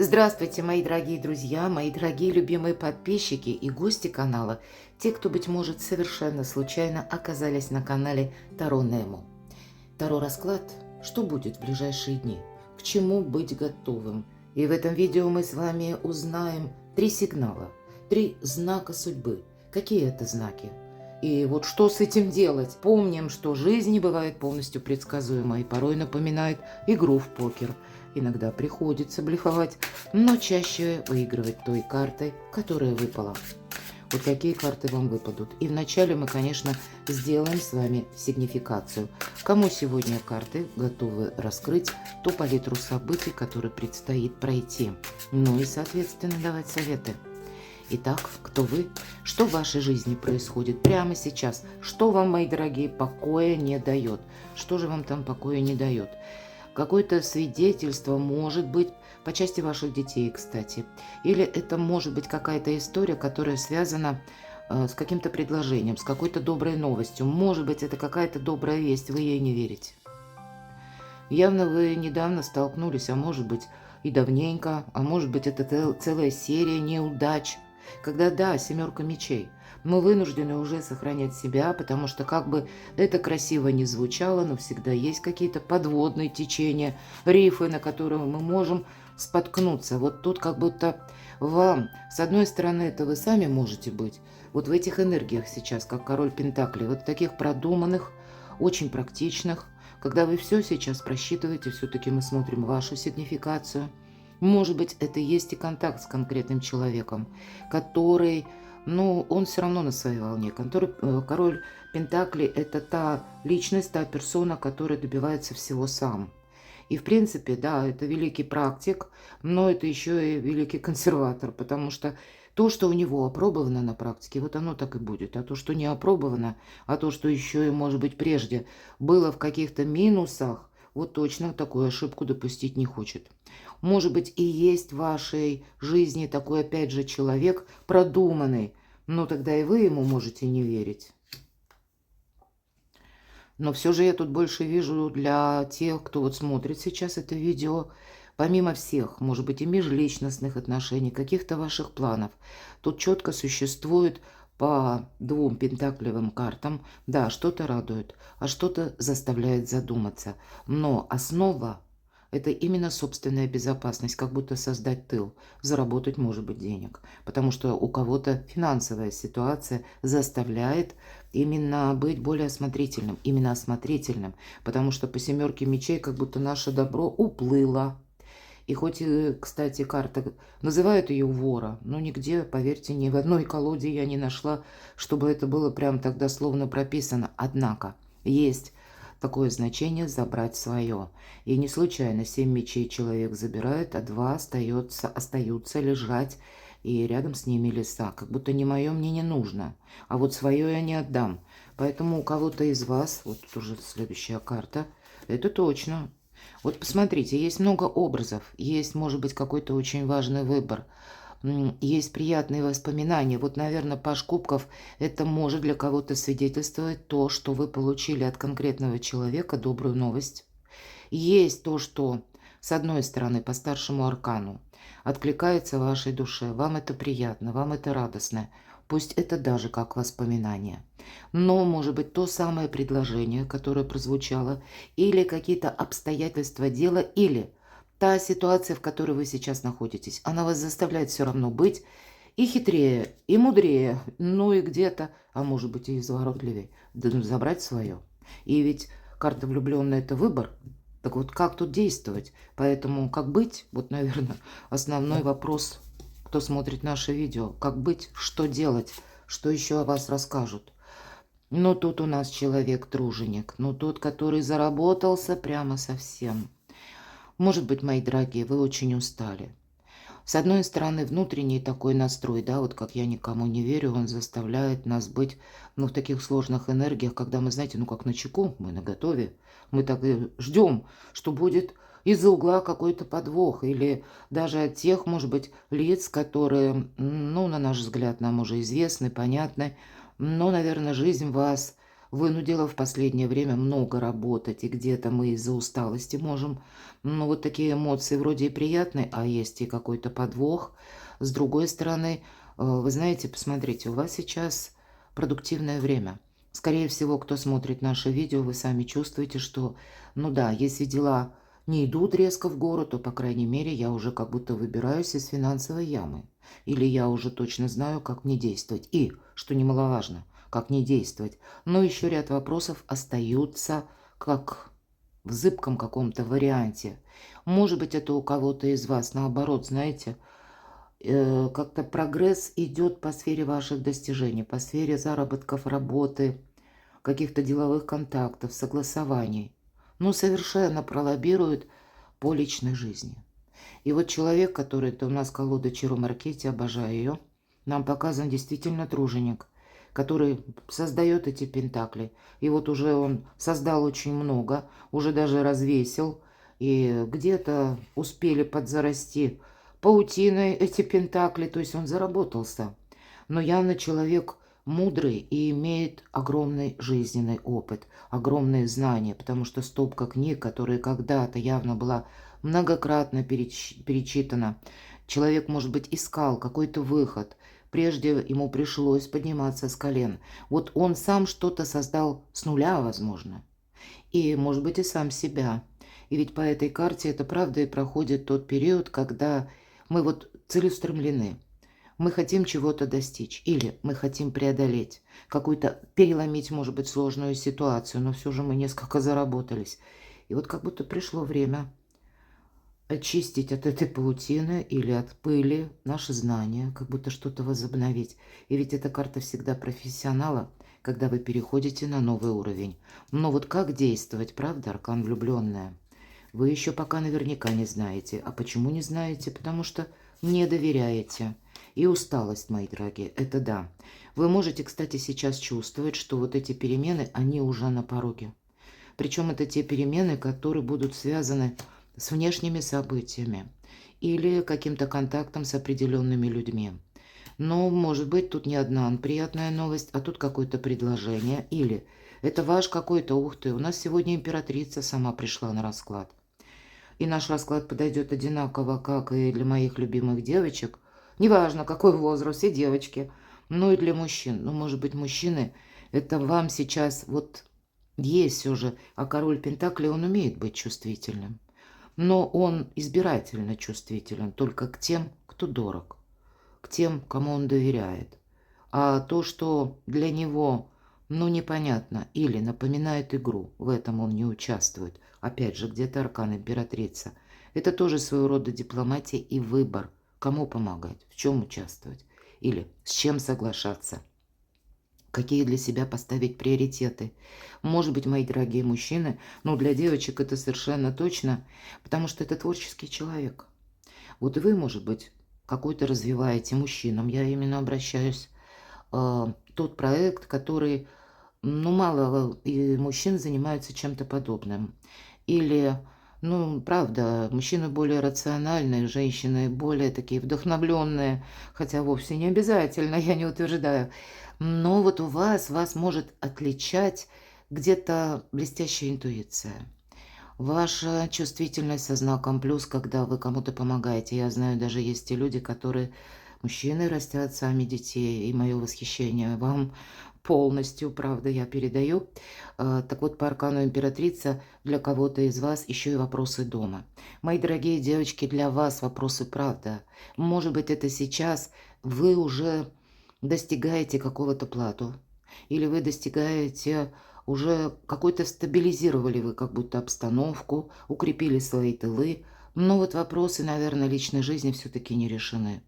Здравствуйте, мои дорогие друзья, мои дорогие любимые подписчики и гости канала, те, кто, быть может, совершенно случайно оказались на канале Таро Немо. Таро-расклад «Что будет в ближайшие дни? К чему быть готовым?» И в этом видео мы с вами узнаем 3 сигнала, 3 знака судьбы. Какие это знаки? И вот что с этим делать? Помним, что жизнь не бывает полностью предсказуемой и порой напоминает игру в покер. Иногда приходится блефовать, но чаще выигрывать той картой, которая выпала. Вот какие карты вам выпадут. И вначале мы, конечно, сделаем с вами сигнификацию. Кому сегодня карты готовы раскрыть ту палитру событий, которые предстоит пройти. Ну и, соответственно, давать советы. Итак, кто вы? Что в вашей жизни происходит прямо сейчас? Что вам, мои дорогие, покоя не дает? Что же вам там покоя не дает? Какое-то свидетельство может быть по части ваших детей, кстати. Или это может быть какая-то история, которая связана с каким-то предложением, с какой-то доброй новостью. Может быть, это какая-то добрая весть, вы ей не верите. Явно вы недавно столкнулись, а может быть и давненько, а может быть это целая серия неудач. Когда, да, 7 мечей, мы вынуждены уже сохранять себя, потому что как бы это красиво не звучало, но всегда есть какие-то подводные течения, рифы, на которые мы можем споткнуться. Вот тут как будто вам, с одной стороны, это вы сами можете быть, вот в этих энергиях сейчас, как король Пентаклей, вот таких продуманных, очень практичных, когда вы все сейчас просчитываете, все-таки мы смотрим вашу сигнификацию. Может быть, это есть и контакт с конкретным человеком, который, ну, он все равно на своей волне. Король Пентакли – это та личность, та персона, которая добивается всего сам. И, в принципе, да, это великий практик, но это еще и великий консерватор, потому что то, что у него опробовано на практике, вот оно так и будет. А то, что не опробовано, а то, что еще и, может быть, прежде было в каких-то минусах, вот точно такую ошибку допустить не хочет. Может быть, и есть в вашей жизни такой, опять же, человек продуманный, но тогда и вы ему можете не верить. Но все же я тут больше вижу для тех, кто вот смотрит сейчас это видео, помимо всех, может быть, и межличностных отношений, каких-то ваших планов, тут четко существует по 2 пентаклевым картам, да, что-то радует, а что-то заставляет задуматься. Но основа – это именно собственная безопасность, как будто создать тыл, заработать, может быть, денег. Потому что у кого-то финансовая ситуация заставляет именно быть более осмотрительным, именно осмотрительным. Потому что по 7 мечей как будто наше добро уплыло. И хоть, кстати, карта называют ее вора, но нигде, поверьте, ни в одной колоде я не нашла, чтобы это было прям так дословно прописано. Однако есть такое значение «забрать свое». И не случайно 7 мечей человек забирает, а 2 остаются лежать, и рядом с ними леса. Как будто не мое мне не нужно, а вот свое я не отдам. Поэтому у кого-то из вас, вот уже следующая карта, это точно. Вот посмотрите, есть много образов, есть, может быть, какой-то очень важный выбор. Есть приятные воспоминания. Вот, наверное, Паж Кубков – это может для кого-то свидетельствовать то, что вы получили от конкретного человека добрую новость. Есть то, что, с одной стороны, по старшему аркану откликается вашей душе. Вам это приятно, вам это радостно. Пусть это даже как воспоминание. Но, может быть, то самое предложение, которое прозвучало, или какие-то обстоятельства дела, или та ситуация, в которой вы сейчас находитесь, она вас заставляет все равно быть и хитрее, и мудрее, ну и где-то, а может быть и изворотливее, забрать свое. И ведь карта влюбленная – это выбор. Так вот, как тут действовать? Поэтому как быть? Вот, наверное, основной вопрос, кто смотрит наше видео. Как быть? Что делать? Что еще о вас расскажут? Ну, тут у нас человек-труженик. Ну, тот, который заработался прямо совсем. Может быть, мои дорогие, вы очень устали. С одной стороны, внутренний такой настрой, да, вот как я никому не верю, он заставляет нас быть, ну, в таких сложных энергиях, когда мы, знаете, ну, как на чеку, мы наготове, мы так и ждем, что будет из-за угла какой-то подвох, или даже от тех, может быть, лиц, которые, ну, на наш взгляд, нам уже известны, понятны, но, наверное, жизнь вас вынудила в последнее время много работать, и где-то мы из-за усталости можем, ну, вот такие эмоции вроде и приятные, а есть и какой-то подвох. С другой стороны, вы знаете, посмотрите, у вас сейчас продуктивное время. Скорее всего, кто смотрит наше видео, вы сами чувствуете, что, ну да, если дела не идут резко в гору, то, по крайней мере, я уже как будто выбираюсь из финансовой ямы. Или я уже точно знаю, как мне действовать. И, что немаловажно, как не действовать. Но еще ряд вопросов остаются как в зыбком каком-то варианте. Может быть, это у кого-то из вас наоборот, знаете, как-то прогресс идет по сфере ваших достижений, по сфере заработков, работы, каких-то деловых контактов, согласований. Ну, совершенно пролоббирует по личной жизни. И вот человек, который, это у нас колода Чиро Маркетти, обожаю ее, нам показан действительно труженик, который создает эти пентакли. И вот уже он создал очень много, уже даже развесил, и где-то успели подзарасти паутиной эти пентакли, то есть он заработался. Но явно человек мудрый и имеет огромный жизненный опыт, огромные знания, потому что стопка книг, которая когда-то явно была многократно перечитана. Человек, может быть, искал какой-то выход. Прежде ему пришлось подниматься с колен. Вот он сам что-то создал с нуля, возможно. И, может быть, и сам себя. И ведь по этой карте это правда и проходит тот период, когда мы вот целеустремлены. Мы хотим чего-то достичь, или мы хотим преодолеть, какую-то переломить, может быть, сложную ситуацию, но все же мы несколько заработались. И вот как будто пришло время очистить от этой паутины или от пыли наши знания, как будто что-то возобновить. И ведь эта карта всегда профессионала, когда вы переходите на новый уровень. Но вот как действовать, правда, аркан влюбленная? Вы еще пока наверняка не знаете. А почему не знаете? Потому что не доверяете. И усталость, мои дорогие, это да. Вы можете, кстати, сейчас чувствовать, что вот эти перемены, они уже на пороге. Причем это те перемены, которые будут связаны с внешними событиями или каким-то контактом с определенными людьми. Но, может быть, тут не одна приятная новость, а тут какое-то предложение. Или это ваш какой-то, ух ты, у нас сегодня императрица сама пришла на расклад. И наш расклад подойдет одинаково, как и для моих любимых девочек. Неважно, какой возраст, все девочки. Ну и для мужчин. Ну, может быть, мужчины, это вам сейчас вот есть все же, а король Пентаклей, он умеет быть чувствительным. Но он избирательно чувствителен только к тем, кто дорог, к тем, кому он доверяет. А то, что для него, ну, непонятно или напоминает игру, в этом он не участвует. Опять же, где-то аркан императрица. Это тоже своего рода дипломатия и выбор, кому помогать, в чем участвовать или с чем соглашаться. Какие для себя поставить приоритеты. Может быть, мои дорогие мужчины, но для девочек это совершенно точно, потому что это творческий человек. Вот вы, может быть, какой-то развиваете мужчинам, я именно обращаюсь, тот проект, который, ну, мало и мужчин занимаются чем-то подобным. Или, ну, правда, мужчины более рациональные, женщины более такие вдохновленные, хотя вовсе не обязательно, я не утверждаю. Но вот у вас может отличать где-то блестящая интуиция. Ваша чувствительность со знаком плюс, когда вы кому-то помогаете. Я знаю, даже есть те люди, которые, мужчины, растят сами детей, и мое восхищение вам полностью, правда, я передаю. Так вот, по аркану императрица для кого-то из вас еще и вопросы дома. Мои дорогие девочки, для вас вопросы правда. Может быть, это сейчас вы уже достигаете какого-то плату, или вы достигаете уже какой-то, стабилизировали вы как будто обстановку, укрепили свои тылы, но вот вопросы, наверное, личной жизни все-таки не решены.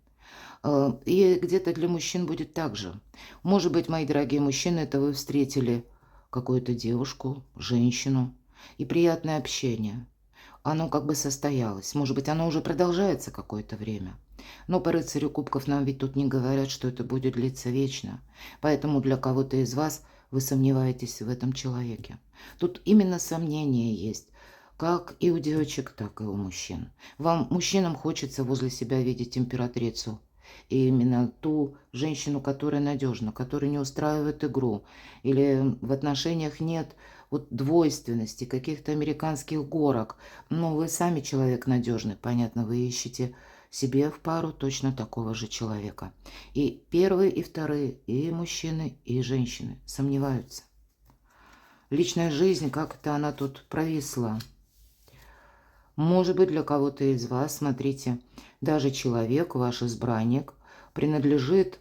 И где-то для мужчин будет так же. Может быть, мои дорогие мужчины, это вы встретили какую-то девушку, женщину, и приятное общение. Оно как бы состоялось. Может быть, оно уже продолжается какое-то время. Но по рыцарю кубков нам ведь тут не говорят, что это будет длиться вечно. Поэтому для кого-то из вас вы сомневаетесь в этом человеке. Тут именно сомнение есть. Как и у девочек, так и у мужчин. Вам, мужчинам, хочется возле себя видеть императрицу. И именно ту женщину, которая надежна, которая не устраивает игру. Или в отношениях нет вот двойственности, каких-то американских горок. Но вы сами человек надежный, понятно, вы ищете себе в пару точно такого же человека. И первые, и вторые, и мужчины, и женщины сомневаются. Личная жизнь, как-то она тут провисла. Может быть, для кого-то из вас, смотрите, даже человек, ваш избранник, принадлежит,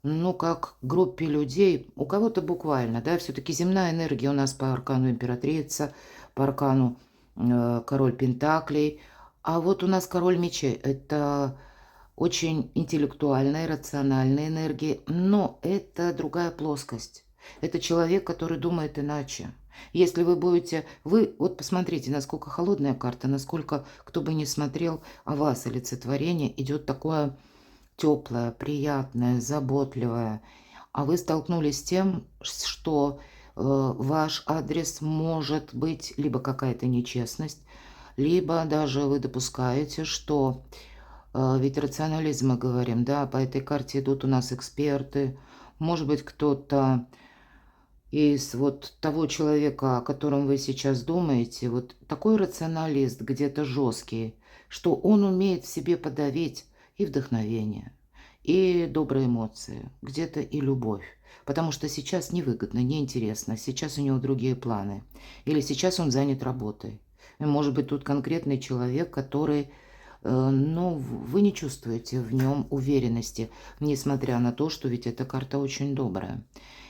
ну, как группе людей, у кого-то буквально, да, все-таки земная энергия у нас по аркану императрица, по аркану король пентаклей, а вот у нас король мечей, это очень интеллектуальная, рациональная энергия, но это другая плоскость. Это человек, который думает иначе. Если вы будете... вот посмотрите, насколько холодная карта, насколько, кто бы ни смотрел, о вас олицетворение идет такое теплое, приятное, заботливое. А вы столкнулись с тем, что ваш адрес может быть либо какая-то нечестность, либо даже вы допускаете, что ведь рационализм мы говорим, да, по этой карте идут у нас эксперты, может быть, кто-то из вот того человека, о котором вы сейчас думаете, вот такой рационалист, где-то жесткий, что он умеет в себе подавить и вдохновение, и добрые эмоции, где-то и любовь. Потому что сейчас невыгодно, неинтересно, сейчас у него другие планы. Или сейчас он занят работой. И может быть тут конкретный человек, который, но вы не чувствуете в нем уверенности, несмотря на то, что ведь эта карта очень добрая.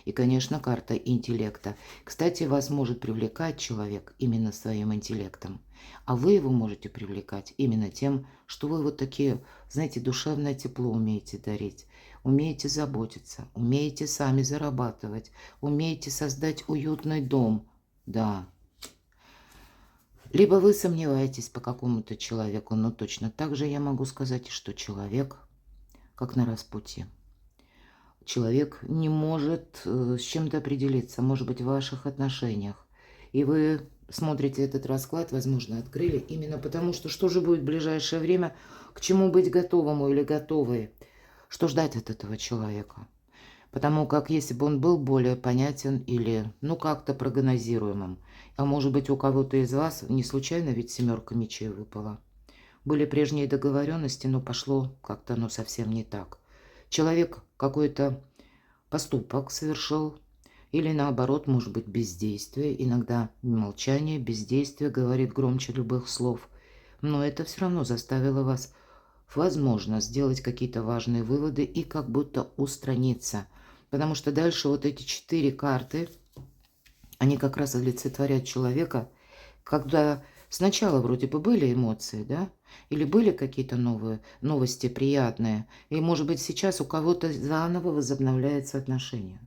И, конечно, карта интеллекта. Кстати, вас может привлекать человек именно своим интеллектом. А вы его можете привлекать именно тем, что вы вот такие, знаете, душевное тепло умеете дарить. Умеете заботиться, умеете сами зарабатывать, умеете создать уютный дом. Да. Либо вы сомневаетесь по какому-то человеку, но точно так же я могу сказать, что человек как на распутье. Человек не может с чем-то определиться, может быть, в ваших отношениях. И вы смотрите этот расклад, возможно, открыли, именно потому что же будет в ближайшее время, к чему быть готовому или готовой, что ждать от этого человека. Потому как если бы он был более понятен или, ну, как-то прогнозируемым, а может быть, у кого-то из вас, не случайно ведь семерка мечей выпала, были прежние договоренности, но пошло как-то оно совсем не так. Человек какой-то поступок совершил, или наоборот, может быть, бездействие. Иногда молчание, бездействие говорит громче любых слов. Но это все равно заставило вас, возможно, сделать какие-то важные выводы и как будто устраниться. Потому что дальше вот эти 4 карты, они как раз олицетворяют человека, когда сначала вроде бы были эмоции, да, или были какие-то новые новости приятные, и, может быть, сейчас у кого-то заново возобновляются отношения.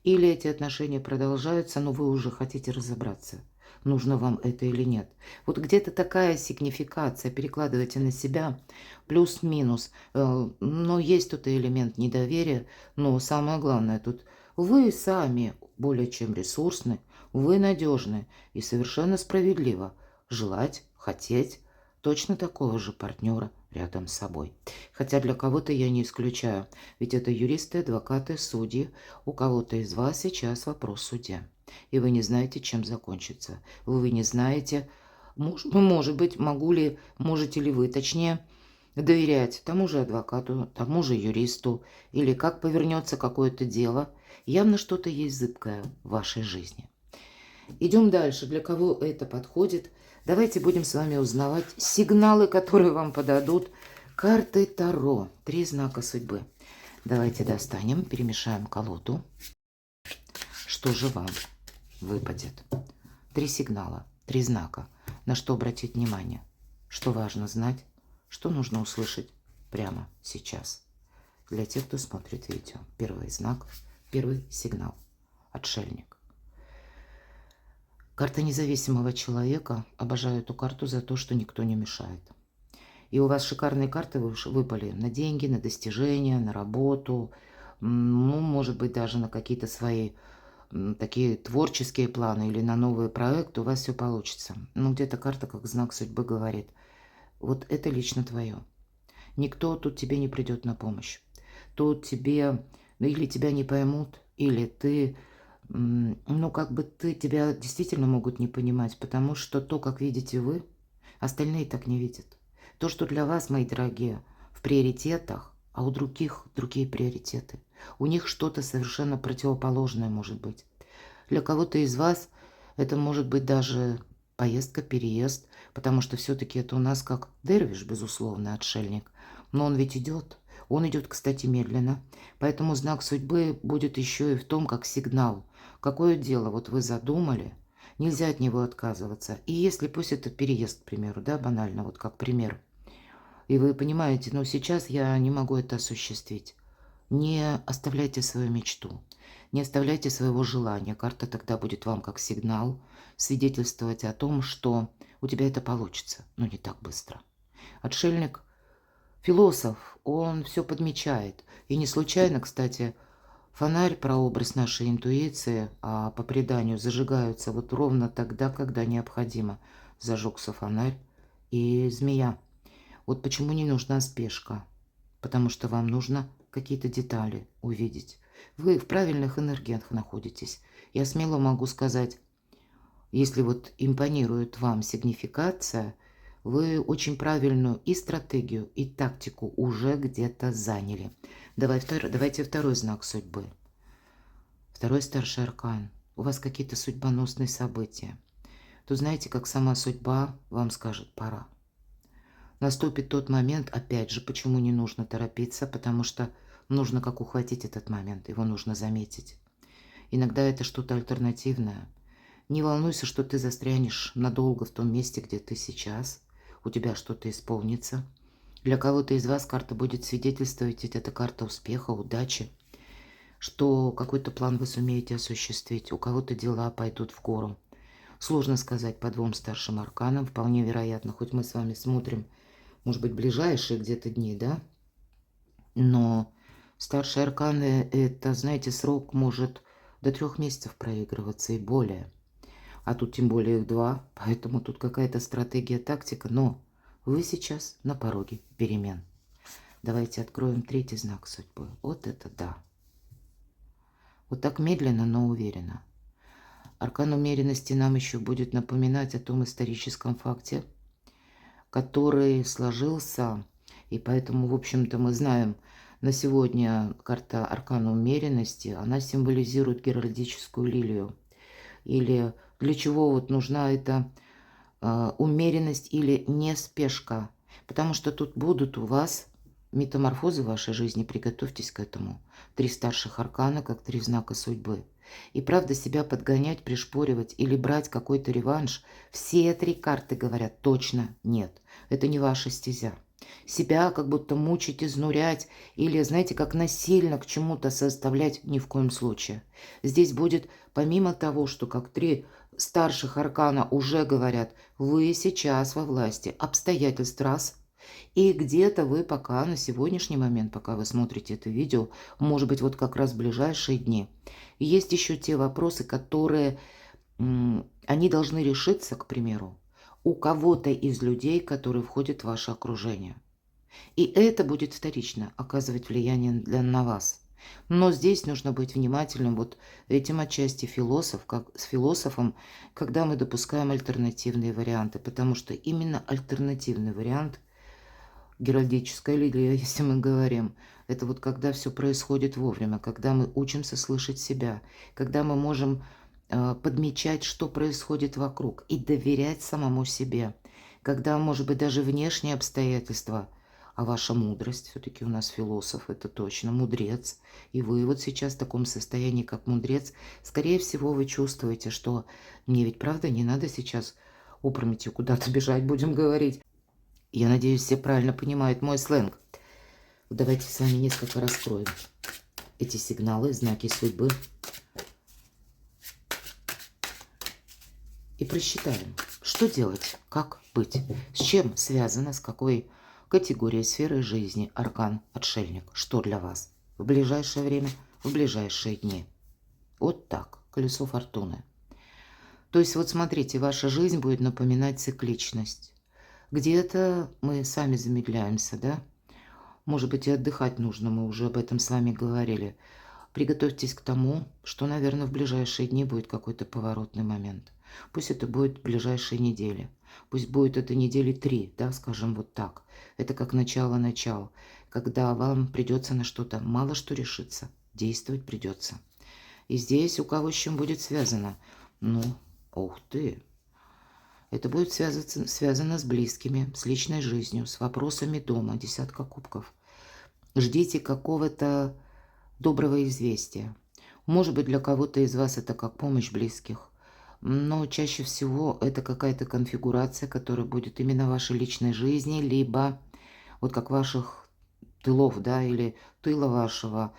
Или эти отношения продолжаются, но вы уже хотите разобраться, нужно вам это или нет. Вот где-то такая сигнификация, перекладывайте на себя, плюс-минус. Но есть тут и элемент недоверия, но самое главное тут вы сами более чем ресурсны, вы надежны и совершенно справедливо желать, хотеть точно такого же партнера рядом с собой. Хотя для кого-то я не исключаю, ведь это юристы, адвокаты, судьи. У кого-то из вас сейчас вопрос в суде, и вы не знаете, чем закончится. Вы не знаете, может быть, можете ли вы, точнее, доверять тому же адвокату, тому же юристу, или как повернется какое-то дело. Явно что-то есть зыбкое в вашей жизни. Идем дальше. Для кого это подходит? Давайте будем с вами узнавать сигналы, которые вам подадут карты Таро. 3 знака судьбы. Давайте достанем, перемешаем колоду. Что же вам выпадет? 3 сигнала, 3 знака. На что обратить внимание? Что важно знать? Что нужно услышать прямо сейчас? Для тех, кто смотрит видео. Первый знак, первый сигнал. Отшельник. Карта независимого человека. Обожаю эту карту за то, что никто не мешает. И у вас шикарные карты выпали на деньги, на достижения, на работу. Ну, может быть, даже на какие-то свои такие творческие планы или на новые проекты. У вас все получится. Ну, где-то карта как знак судьбы говорит. Вот это лично твое. Никто тут тебе не придет на помощь. Тут тебе, ну, или тебя не поймут, или ты, ну, как бы тебя действительно могут не понимать, потому что то, как видите вы, остальные так не видят. То, что для вас, мои дорогие, в приоритетах, а у других другие приоритеты. У них что-то совершенно противоположное может быть. Для кого-то из вас это может быть даже поездка, переезд, потому что все-таки это у нас как дервиш, безусловно, отшельник. Но он ведь идет. Он идет, кстати, медленно. Поэтому знак судьбы будет еще и в том, как сигнал. Какое дело вот вы задумали, нельзя от него отказываться. И если пусть это переезд, к примеру, да, банально, вот как пример. И вы понимаете, но сейчас я не могу это осуществить. Не оставляйте свою мечту, не оставляйте своего желания. Карта тогда будет вам как сигнал свидетельствовать о том, что у тебя это получится, но не так быстро. Отшельник, философ, он все подмечает. И не случайно, кстати, фонарь, прообраз нашей интуиции, а по преданию зажигаются вот ровно тогда, когда необходимо. Зажегся фонарь и змея. Вот почему не нужна спешка. Потому что вам нужно какие-то детали увидеть. Вы в правильных энергиях находитесь. Я смело могу сказать, если вот импонирует вам сигнификация, вы очень правильную и стратегию, и тактику уже где-то заняли. Давайте второй знак судьбы. Второй старший аркан. У вас какие-то судьбоносные события. То знаете, как сама судьба вам скажет «пора». Наступит тот момент, опять же, почему не нужно торопиться, потому что нужно как ухватить этот момент, его нужно заметить. Иногда это что-то альтернативное. Не волнуйся, что ты застрянешь надолго в том месте, где ты сейчас. У тебя что-то исполнится. Для кого-то из вас карта будет свидетельствовать, ведь это карта успеха, удачи, что какой-то план вы сумеете осуществить, у кого-то дела пойдут в гору. Сложно сказать по двум старшим арканам, вполне вероятно, хоть мы с вами смотрим, может быть, ближайшие где-то дни, да? Но старшие арканы, это, знаете, срок может до 3 месяцев проигрываться и более. А тут тем более их 2, поэтому тут какая-то стратегия, тактика. Но вы сейчас на пороге перемен. Давайте откроем третий знак судьбы. Вот это да. Вот так медленно, но уверенно. Аркан умеренности нам еще будет напоминать о том историческом факте, который сложился, и поэтому, в общем-то, мы знаем, на сегодня карта аркана умеренности, она символизирует геральдическую лилию. Или для чего вот нужна эта умеренность или неспешка. Потому что тут будут у вас метаморфозы в вашей жизни, приготовьтесь к этому. 3 старших аркана, как 3 знака судьбы. И правда себя подгонять, пришпоривать или брать какой-то реванш, все 3 карты говорят точно нет. Это не ваша стезя. Себя как будто мучить, изнурять или, знаете, как насильно к чему-то составлять ни в коем случае. Здесь будет, помимо того, что как 3 старших аркана уже говорят, вы сейчас во власти обстоятельств раз, и где-то вы пока на сегодняшний момент, пока вы смотрите это видео, может быть, вот как раз в ближайшие дни, есть еще те вопросы, которые они должны решиться, к примеру, у кого-то из людей, которые входят в ваше окружение. И это будет вторично оказывать влияние на вас. Но здесь нужно быть внимательным вот этим отчасти философ, как с философом, когда мы допускаем альтернативные варианты, потому что именно альтернативный вариант, геральдическая лилия, если мы говорим, это вот когда все происходит вовремя, когда мы учимся слышать себя, когда мы можем подмечать, что происходит вокруг, и доверять самому себе, когда, может быть, даже внешние обстоятельства, а ваша мудрость, все-таки у нас философ, это точно, мудрец, и вы вот сейчас в таком состоянии, как мудрец, скорее всего, вы чувствуете, что мне ведь правда не надо сейчас опрометью куда-то бежать, будем говорить. Я надеюсь, все правильно понимают мой сленг. Давайте с вами несколько раскроем эти сигналы, знаки судьбы. И просчитаем, что делать, как быть, с чем связано, с какой категорией сферы жизни аркан-отшельник, что для вас в ближайшее время, в ближайшие дни. Вот так, колесо фортуны. То есть вот смотрите, ваша жизнь будет напоминать цикличность. Где-то мы сами замедляемся, да? Может быть, и отдыхать нужно, мы уже об этом с вами говорили. Приготовьтесь к тому, что, наверное, в ближайшие дни будет какой-то поворотный момент. Пусть это будет в ближайшие недели. Пусть будет это недели 3, да, скажем вот так. Это как начало-начало, когда вам придется на что-то мало что решиться. Действовать придется. И здесь у кого с чем будет связано? Ну, ух ты. Это будет связано с близкими, с личной жизнью, с вопросами дома, десятка кубков. Ждите какого-то доброго известия. Может быть, для кого-то из вас это как помощь близких, но чаще всего это какая-то конфигурация, которая будет именно в вашей личной жизни, либо вот как ваших тылов, да, или тыла вашего,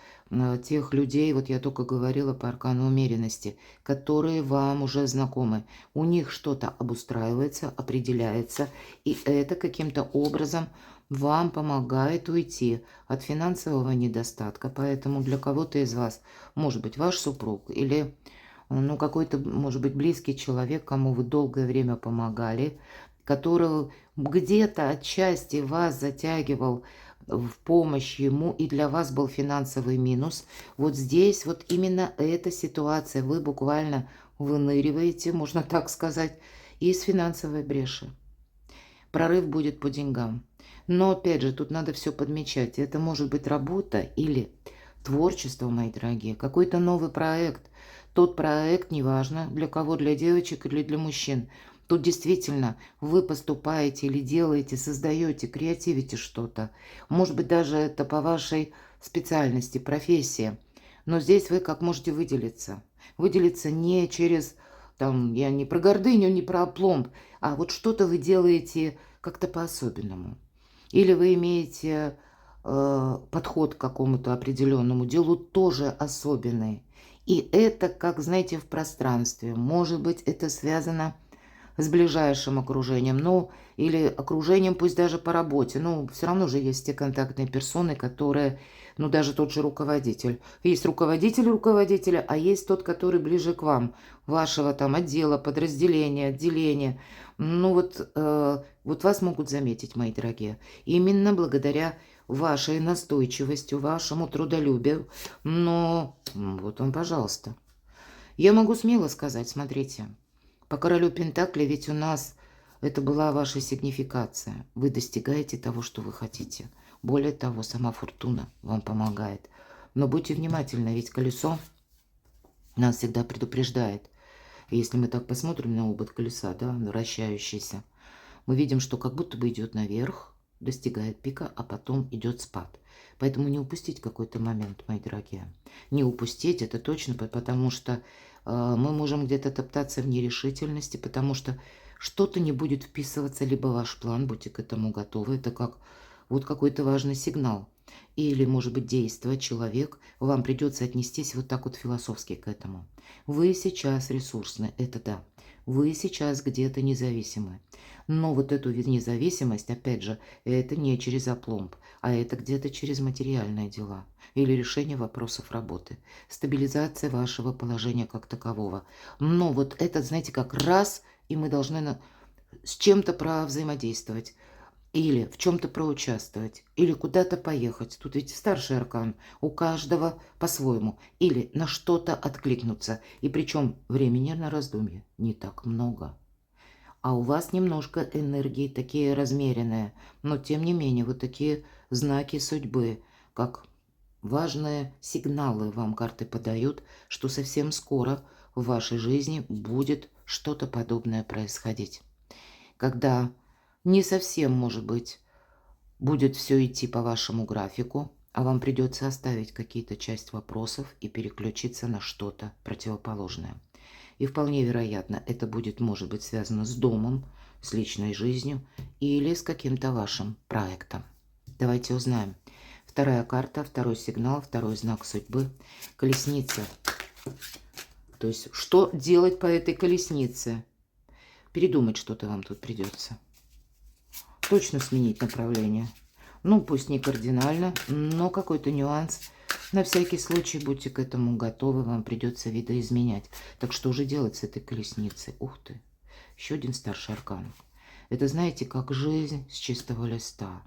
тех людей, вот я только говорила по аркану умеренности, которые вам уже знакомы. У них что-то обустраивается, определяется, и это каким-то образом вам помогает уйти от финансового недостатка. Поэтому для кого-то из вас, может быть, ваш супруг или ну, какой-то, может быть, близкий человек, кому вы долгое время помогали, который где-то отчасти вас затягивал в помощь ему, и для вас был финансовый минус. Вот здесь вот именно эта ситуация. Вы буквально выныриваете, можно так сказать, из финансовой бреши. Прорыв будет по деньгам. Но опять же, тут надо все подмечать. Это может быть работа или творчество, мои дорогие, какой-то новый проект. Тот проект, неважно, для кого, для девочек или для мужчин. Тут действительно вы поступаете или делаете, создаете, креативите что-то. Может быть, даже это по вашей специальности, профессии. Но здесь вы как можете выделиться. Выделиться не через, там, я не про гордыню, не про опломб, а вот что-то вы делаете как-то по-особенному. Или вы имеете подход к какому-то определенному делу тоже особенный. И это, как, знаете, в пространстве. Может быть, это связано с ближайшим окружением, ну, или окружением, пусть даже по работе. Ну, все равно же есть те контактные персоны, которые, ну, даже тот же руководитель. Есть руководитель руководителя, а есть тот, который ближе к вам, вашего там отдела, подразделения, отделения. Ну, вот вас могут заметить, мои дорогие. Именно благодаря вашей настойчивости, вашему трудолюбию. Но вот вам, пожалуйста. Я могу смело сказать, смотрите, по королю Пентакли ведь у нас это была ваша сигнификация. Вы достигаете того, что вы хотите. Более того, сама фортуна вам помогает. Но будьте внимательны, ведь колесо нас всегда предупреждает. И если мы так посмотрим на обод колеса, да, вращающийся, мы видим, что как будто бы идет наверх, достигает пика, а потом идет спад. Поэтому не упустить какой-то момент, мои дорогие. Не упустить это точно, потому что мы можем где-то топтаться в нерешительности, потому что что-то не будет вписываться, либо ваш план, будьте к этому готовы. Это как вот какой-то важный сигнал. Или, может быть, действовать человек, вам придется отнестись вот так вот философски к этому. Вы сейчас ресурсны, это да. Вы сейчас где-то независимы. Но вот эту независимость, опять же, это не через опломб, а это где-то через материальные дела или решение вопросов работы, стабилизация вашего положения как такового. Но вот это, знаете, как раз, и мы должны с чем-то взаимодействовать. Или в чем-то проучаствовать, или куда-то поехать. Тут ведь старший аркан, у каждого по-своему. Или на что-то откликнуться. И причем времени на раздумье не так много. А у вас немножко энергии такие размеренные. Но тем не менее, вот такие знаки судьбы, как важные сигналы вам карты подают, что совсем скоро в вашей жизни будет что-то подобное происходить. Когда не совсем, может быть, будет все идти по вашему графику, а вам придется оставить какие-то часть вопросов и переключиться на что-то противоположное. И вполне вероятно, это будет, может быть, связано с домом, с личной жизнью или с каким-то вашим проектом. Давайте узнаем. Вторая карта, второй сигнал, второй знак судьбы. Колесница. То есть, что делать по этой колеснице? Передумать что-то вам тут придется. Точно сменить направление. Ну, пусть не кардинально, но какой-то нюанс. На всякий случай будьте к этому готовы, вам придется видоизменять. Так что же делать с этой колесницей? Ух ты, еще один старший аркан. Это, знаете, как жизнь с чистого листа.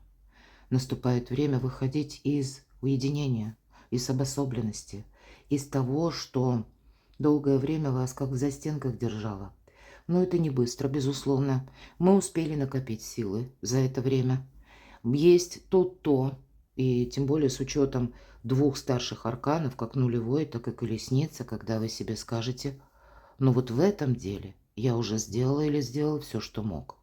наступает время выходить из уединения, из обособленности, из того, что долгое время вас как в застенках держало. Но это не быстро, безусловно. Мы успели накопить силы за это время. Есть тут то, и тем более с учетом двух старших арканов, как нулевой, так и колесница, когда вы себе скажете, но вот в этом деле я уже сделала или сделал все, что мог.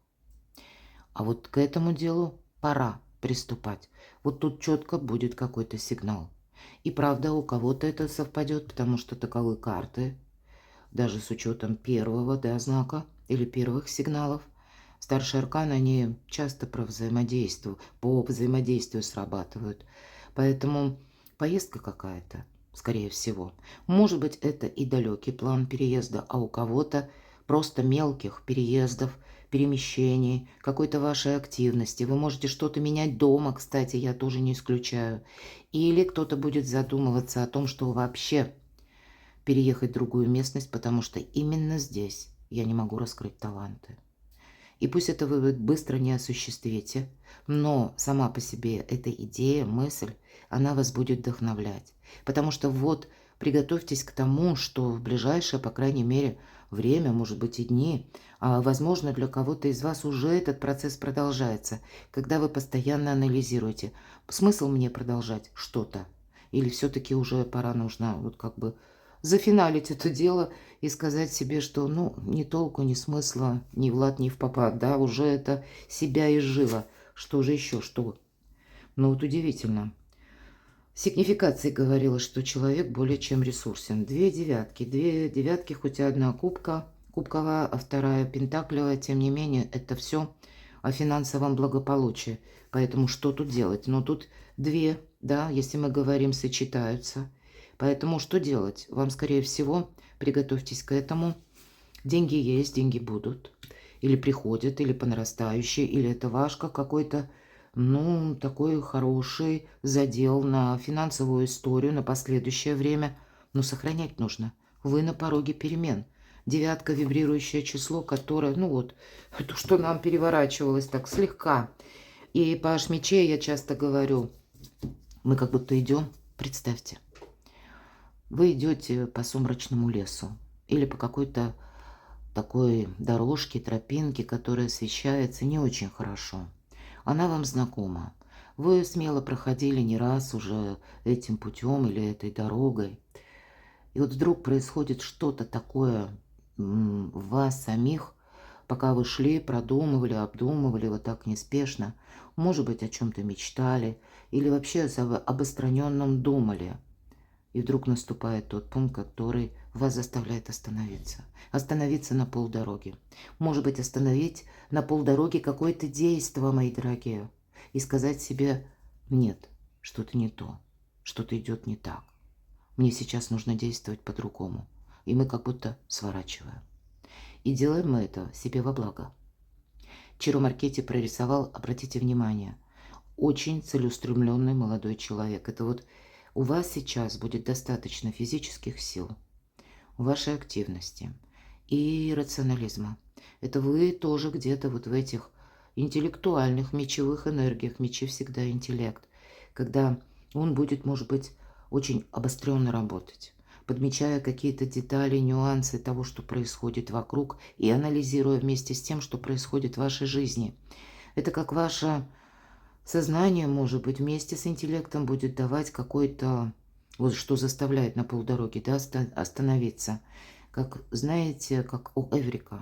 А вот к этому делу пора приступать. Вот тут четко будет какой-то сигнал. И правда, у кого-то это совпадет, потому что таковы карты, даже с учетом первого, да, знака или первых сигналов. Старшие арканы, они часто по взаимодействию срабатывают. Поэтому поездка какая-то, скорее всего. Может быть, это и далекий план переезда, а у кого-то просто мелких переездов, перемещений, какой-то вашей активности. Вы можете что-то менять дома, кстати, я тоже не исключаю. Или кто-то будет задумываться о том, что вообще переехать в другую местность, потому что именно здесь я не могу раскрыть таланты. И пусть это вы быстро не осуществите, но сама по себе эта идея, мысль, она вас будет вдохновлять. Потому что вот приготовьтесь к тому, что в ближайшее, по крайней мере, время, может быть и дни, а возможно для кого-то из вас уже этот процесс продолжается, когда вы постоянно анализируете, смысл мне продолжать что-то, или все-таки уже пора нужно вот как бы зафиналить это дело и сказать себе, что, ну, ни толку, ни смысла, ни в лад, ни в попад, да, уже это себя изжило. Что же еще, что? Ну, вот удивительно. В сигнификации говорилось, что человек более чем ресурсен. Две девятки, хоть и одна кубковая, а вторая пентаклевая, тем не менее, это все о финансовом благополучии. Поэтому что тут делать? Ну, тут две, да, если мы говорим, сочетаются. Поэтому что делать? Вам, скорее всего, приготовьтесь к этому. Деньги есть, деньги будут. Или приходят, или по нарастающей, или это ваш какой-то, ну, такой хороший задел на финансовую историю, на последующее время. Но сохранять нужно. Вы на пороге перемен. Девятка — вибрирующее число, которое, ну вот, то, что нам переворачивалось так слегка. И по аш мечей я часто говорю, мы как будто идем, представьте, вы идете по сумрачному лесу или по какой-то такой дорожке, тропинке, которая освещается не очень хорошо. Она вам знакома. Вы смело проходили не раз уже этим путем или этой дорогой. И вот вдруг происходит что-то такое в вас самих, пока вы шли, продумывали, обдумывали вот так неспешно, может быть, о чем-то мечтали или вообще об отстраненном думали. И вдруг наступает тот пункт, который вас заставляет остановиться. Остановиться на полдороги. Может быть, остановить на полдороги какое-то действие, мои дорогие. И сказать себе, нет, что-то не то, что-то идет не так. Мне сейчас нужно действовать по-другому. И мы как будто сворачиваем. И делаем мы это себе во благо. Чиро Маркетти прорисовал, обратите внимание, очень целеустремленный молодой человек. Это вот у вас сейчас будет достаточно физических сил, вашей активности и рационализма. Это вы тоже где-то вот в этих интеллектуальных мечевых энергиях, мечи всегда интеллект, когда он будет, может быть, очень обостренно работать, подмечая какие-то детали, нюансы того, что происходит вокруг, и анализируя вместе с тем, что происходит в вашей жизни. Это как ваше сознание, может быть, вместе с интеллектом будет давать какой-то, вот что заставляет на полдороги, да, остановиться. Как, знаете, как у Эврика.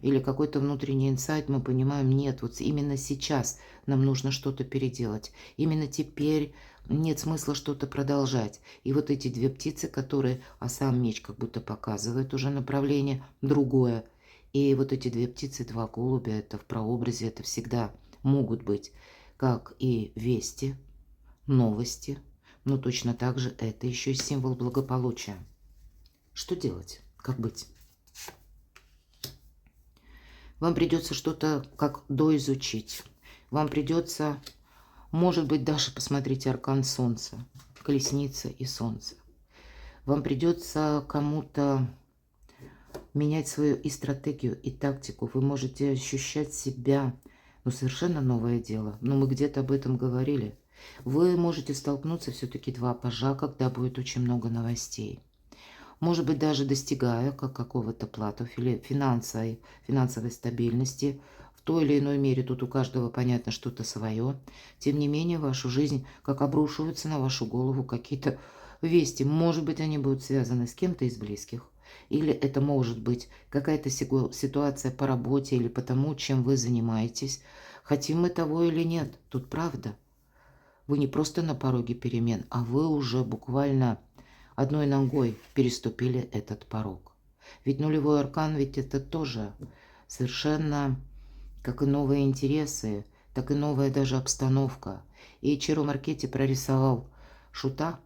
Или какой-то внутренний инсайт, мы понимаем, нет, вот именно сейчас нам нужно что-то переделать. Именно теперь нет смысла что-то продолжать. И вот эти две птицы, которые, а сам меч как будто показывает уже направление другое. И вот эти две птицы, два голубя, это в прообразе, это всегда могут быть как и вести, новости, но точно так же это еще и символ благополучия. Что делать? Как быть? Вам придется что-то как доизучить. Вам придется, может быть, даже посмотреть аркан Солнца, колесница и Солнце. Вам придется кому-то менять свою и стратегию, и тактику. Вы можете ощущать себя Ну, совершенно новое дело. Но мы где-то об этом говорили. Вы можете столкнуться все-таки 2 пажа, когда будет очень много новостей. Может быть, даже достигая как какого-то плату или финансовой стабильности, в той или иной мере, тут у каждого, понятно, что-то свое. Тем не менее, в вашу жизнь как обрушиваются на вашу голову какие-то вести. Может быть, они будут связаны с кем-то из близких. Или это может быть какая-то ситуация по работе или по тому, чем вы занимаетесь. Хотим мы того или нет, тут правда. Вы не просто на пороге перемен, а вы уже буквально одной ногой переступили этот порог. Ведь нулевой аркан, ведь это тоже совершенно, как и новые интересы, так и новая даже обстановка. И Чиро Маркетти прорисовал шута,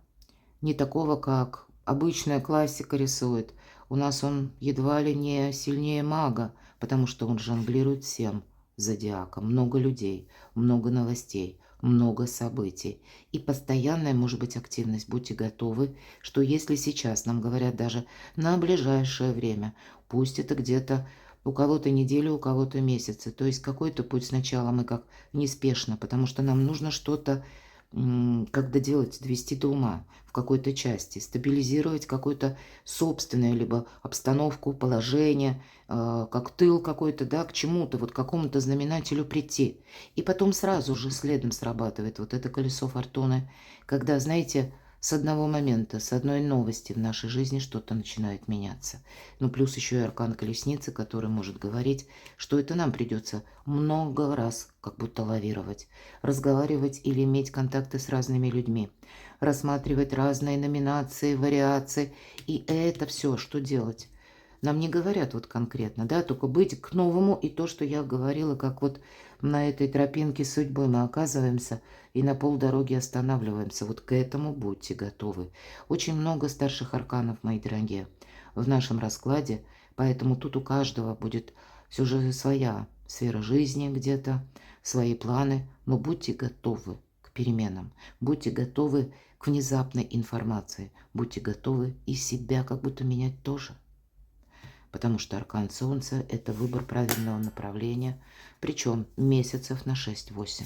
не такого, как обычная классика рисует. У нас он едва ли не сильнее мага, потому что он жонглирует всем зодиаком. Много людей, много новостей, много событий. И постоянная может быть активность. Будьте готовы, что если сейчас нам говорят даже на ближайшее время, пусть это где-то у кого-то неделю, у кого-то месяцы. То есть какой-то путь сначала мы как неспешно, потому что нам нужно что-то как доделать, довести до ума в какой-то части, стабилизировать какую-то собственную либо обстановку, положение, как тыл какой-то, да, к чему-то, вот к какому-то знаменателю прийти. И потом сразу же следом срабатывает вот это колесо фортуны, когда, знаете, с одного момента, с одной новости в нашей жизни что-то начинает меняться. Ну, плюс еще и аркан колесницы, который может говорить, что это нам придется много раз как будто лавировать, разговаривать или иметь контакты с разными людьми, рассматривать разные номинации, вариации. И это все, что делать? Нам не говорят вот конкретно, да, только быть к новому, и то, что я говорила, как вот на этой тропинке судьбы мы оказываемся и на полдороги останавливаемся. Вот к этому будьте готовы. Очень много старших арканов, мои дорогие, в нашем раскладе, поэтому тут у каждого будет все же своя сфера жизни где-то, свои планы, но будьте готовы к переменам, будьте готовы к внезапной информации, будьте готовы и себя как будто менять тоже. Потому что аркан Солнца – это выбор правильного направления, причем месяцев на 6-8.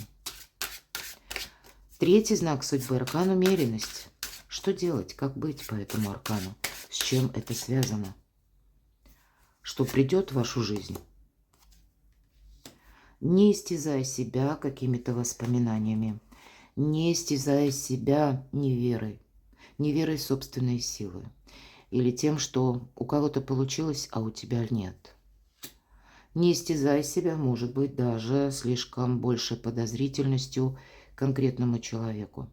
Третий знак судьбы – аркан умеренность. Что делать, как быть по этому аркану? С чем это связано? Что придет в вашу жизнь? Не истязай себя какими-то воспоминаниями, не истязай себя неверой, неверой в собственные силы. Или тем, что у кого-то получилось, а у тебя нет. Не истязай себя, может быть, даже слишком большей подозрительностью к конкретному человеку.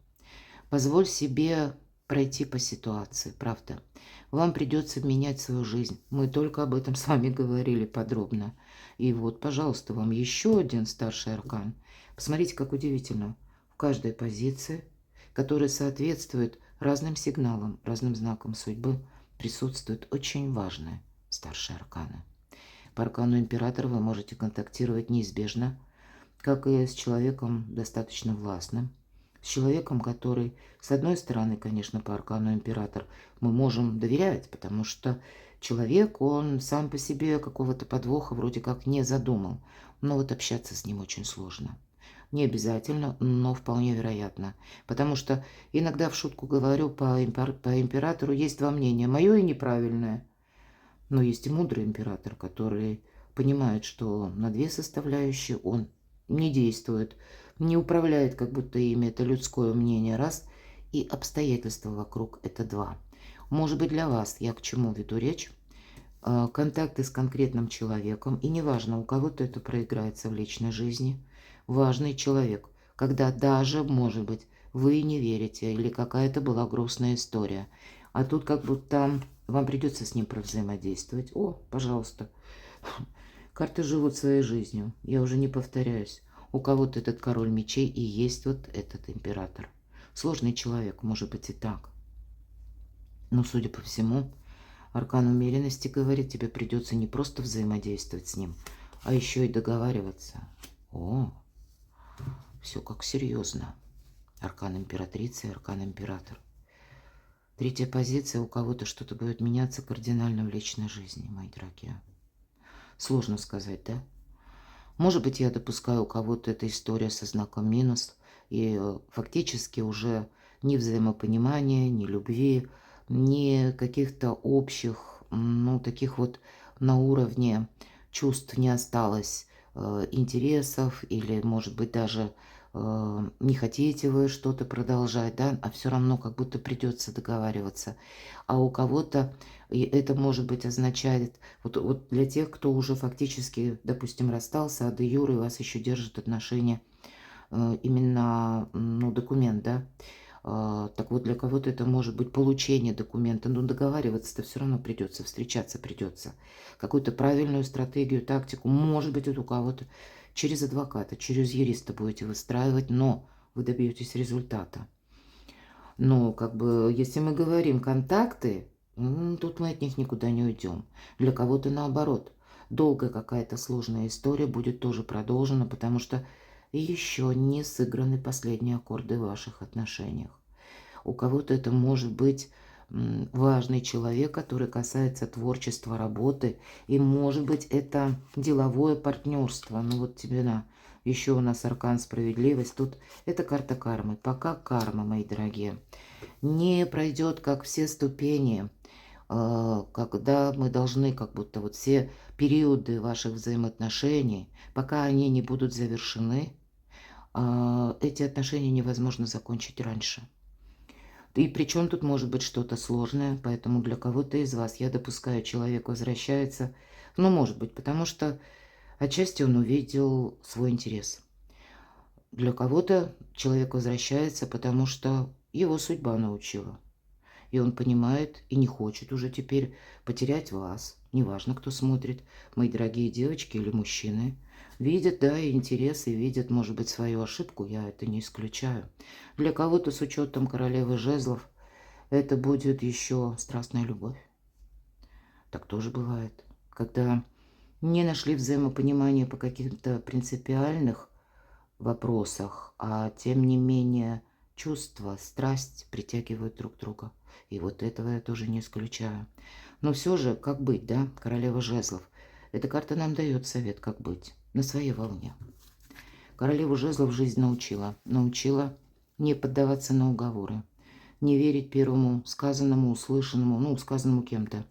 Позволь себе пройти по ситуации, правда. Вам придется менять свою жизнь. Мы только об этом с вами говорили подробно. И вот, пожалуйста, вам еще один старший аркан. Посмотрите, как удивительно. В каждой позиции, которая соответствует разным сигналам, разным знакам судьбы, присутствуют очень важные старшие арканы. По аркану императора вы можете контактировать неизбежно, как и с человеком достаточно властным, с человеком, который, с одной стороны, конечно, по аркану император мы можем доверять, потому что человек, он сам по себе какого-то подвоха вроде как не задумал, но вот общаться с ним очень сложно. Не обязательно, но вполне вероятно. Потому что иногда в шутку говорю, по императору есть 2 мнения. Мое и неправильное. Но есть и мудрый император, который понимает, что на 2 составляющие он не действует, не управляет как будто ими. Это людское мнение, раз, и обстоятельства вокруг, это 2. Может быть, для вас, я к чему веду речь, контакты с конкретным человеком, и неважно, у кого-то это проиграется в личной жизни, важный человек, когда даже, может быть, вы не верите, или какая-то была грустная история, а тут как будто вам придется с ним взаимодействовать. О, пожалуйста, карты живут своей жизнью, я уже не повторяюсь. У кого-то этот король мечей и есть вот этот император. Сложный человек, может быть и так. Но, судя по всему, аркан умеренности говорит, тебе придется не просто взаимодействовать с ним, а еще и договариваться. О, все как серьезно. Аркан императрицы и аркан император. Третья позиция, у кого-то что-то будет меняться кардинально в личной жизни, мои дорогие. Сложно сказать, да? Может быть, я допускаю, у кого-то эта история со знаком минус, и фактически уже ни взаимопонимания, ни любви, ни каких-то общих, ну, таких вот на уровне чувств не осталось, интересов, или, может быть, даже не хотите вы что-то продолжать, да, а все равно как будто придется договариваться. А у кого-то и это, может быть, означает, вот для тех, кто уже фактически, допустим, расстался, а де юре вас еще держат отношения, именно, ну, документ, да. Так вот, для кого-то это может быть получение документа, но договариваться-то все равно придется, встречаться придется. Какую-то правильную стратегию, тактику, может быть, это у кого-то через адвоката, через юриста будете выстраивать, но вы добьетесь результата. Но как бы, если мы говорим контакты, тут мы от них никуда не уйдем. Для кого-то наоборот. Долгая какая-то сложная история будет тоже продолжена, потому что еще не сыграны последние аккорды в ваших отношениях. У кого-то это может быть важный человек, который касается творчества, работы. И может быть это деловое партнерство. Ну вот тебе на. Еще у нас аркан справедливость. Тут это карта кармы. Пока карма, мои дорогие, не пройдет, как все ступени, когда мы должны, как будто вот все периоды ваших взаимоотношений, пока они не будут завершены, эти отношения невозможно закончить раньше. И причем тут может быть что-то сложное, поэтому для кого-то из вас, я допускаю, человек возвращается, ну, может быть, потому что отчасти он увидел свой интерес. Для кого-то человек возвращается, потому что его судьба научила. И он понимает и не хочет уже теперь потерять вас. Неважно, кто смотрит, мои дорогие девочки или мужчины. Видят, да, и интерес, и видят, может быть, свою ошибку, я это не исключаю. Для кого-то с учетом королевы жезлов это будет еще страстная любовь. Так тоже бывает. Когда не нашли взаимопонимания по каким-то принципиальных вопросах, а тем не менее чувства, страсть притягивают друг друга. И вот этого я тоже не исключаю. Но все же, как быть, да, королева жезлов? Эта карта нам дает совет, как быть, на своей волне. Королеву жезлов жизнь научила. Научила не поддаваться на уговоры, не верить первому сказанному, услышанному, ну, сказанному кем-то.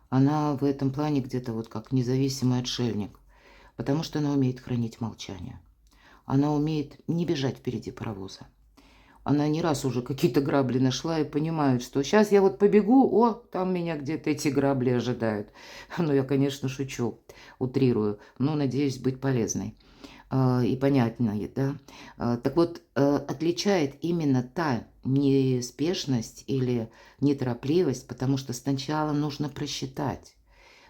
Она в этом плане где-то вот как независимый отшельник, потому что она умеет хранить молчание. Она умеет не бежать впереди паровоза. Она не раз уже какие-то грабли нашла и понимает, что сейчас я вот побегу, о, там меня где-то эти грабли ожидают. Ну, я, конечно, шучу, утрирую, но надеюсь быть полезной и понятной, да. Так вот, отличает именно та неспешность или неторопливость, потому что сначала нужно просчитать,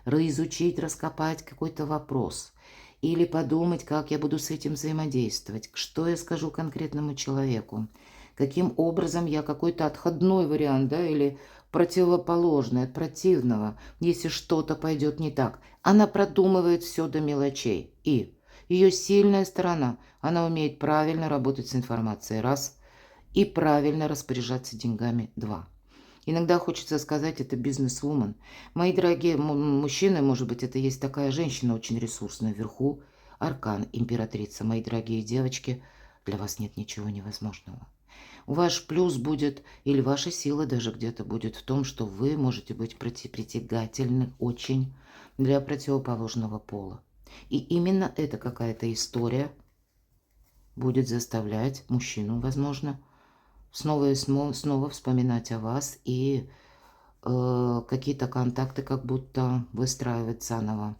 изучить, раскопать какой-то вопрос или подумать, как я буду с этим взаимодействовать, что я скажу конкретному человеку, каким образом я какой-то отходной вариант, да, или противоположный от противного, если что-то пойдет не так. Она продумывает все до мелочей. И ее сильная сторона, она умеет правильно работать с информацией, раз, и правильно распоряжаться деньгами, два. Иногда хочется сказать, это бизнес-вумен. Мои дорогие мужчины, может быть, это есть такая женщина очень ресурсная вверху. Аркан, императрица. Мои дорогие девочки, для вас нет ничего невозможного. Ваш плюс будет, или ваша сила даже где-то будет в том, что вы можете быть притягательны очень для противоположного пола. И именно эта какая-то история будет заставлять мужчину, возможно, снова и снова вспоминать о вас и какие-то контакты как будто выстраивать заново.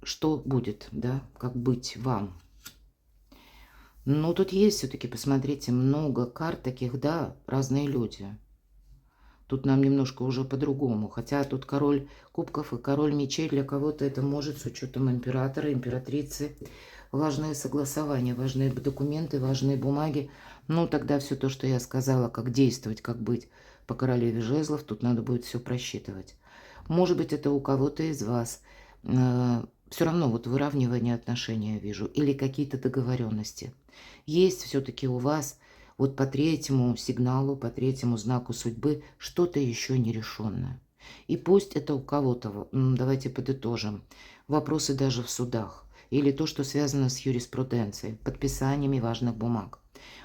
Что будет, да, как быть вам? Ну, тут есть все-таки, посмотрите, много карт таких, да, разные люди. Тут нам немножко уже по-другому. Хотя тут король кубков и король мечей для кого-то это может с учетом императора, императрицы. Важные согласования, важные документы, важные бумаги. Ну, тогда все то, что я сказала, как действовать, как быть по королеве жезлов, тут надо будет все просчитывать. Может быть, это у кого-то из вас. Все равно вот выравнивание отношений я вижу. Или какие-то договоренности. Есть все-таки у вас вот по третьему сигналу, по третьему знаку судьбы что-то еще нерешенное. И пусть это у кого-то, давайте подытожим, вопросы даже в судах. Или то, что связано с юриспруденцией, подписаниями важных бумаг.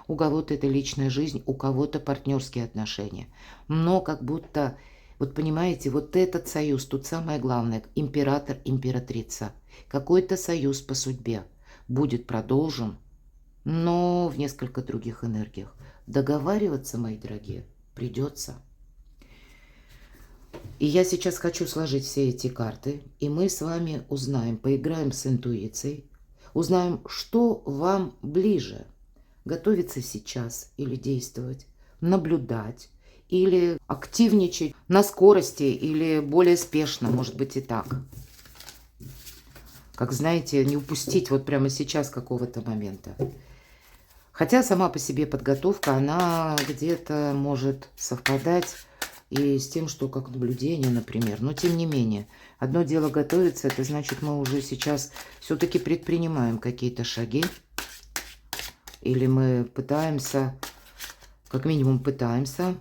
У кого-то это личная жизнь, у кого-то партнерские отношения. Но как будто, вот понимаете, вот этот союз, тут самое главное, император, императрица. Какой-то союз по судьбе будет продолжен, но в несколько других энергиях. Договариваться, мои дорогие, придется. И я сейчас хочу сложить все эти карты, и мы с вами узнаем, поиграем с интуицией, узнаем, что вам ближе. Готовиться сейчас или действовать, наблюдать, или активничать на скорости, или более спешно, может быть и так. Как знаете, не упустить вот прямо сейчас какого-то момента. Хотя сама по себе подготовка, она где-то может совпадать и с тем, что как наблюдение, например. Но тем не менее, одно дело готовиться, это значит, мы уже сейчас все-таки предпринимаем какие-то шаги. Или мы пытаемся, как минимум пытаемся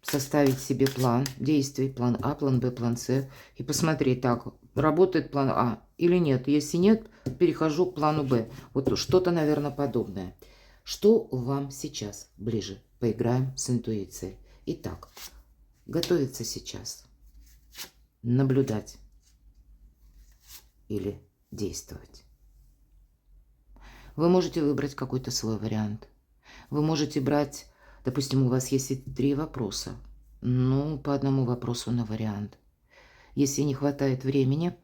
составить себе план действий, план А, план Б, план С. И посмотреть, так, работает план А или нет. Если нет, перехожу к плану Б. Вот что-то, наверное, подобное. Что вам сейчас ближе? Поиграем с интуицией. Итак, готовиться сейчас, наблюдать или действовать. Вы можете выбрать какой-то свой вариант. Вы можете брать, допустим, у вас есть 3 вопроса. Ну, по одному вопросу на вариант. Если не хватает времени,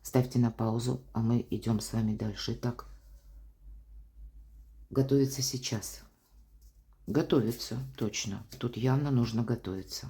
ставьте на паузу, а мы идем с вами дальше. Итак, готовиться сейчас. Готовиться, точно. Тут явно нужно готовиться.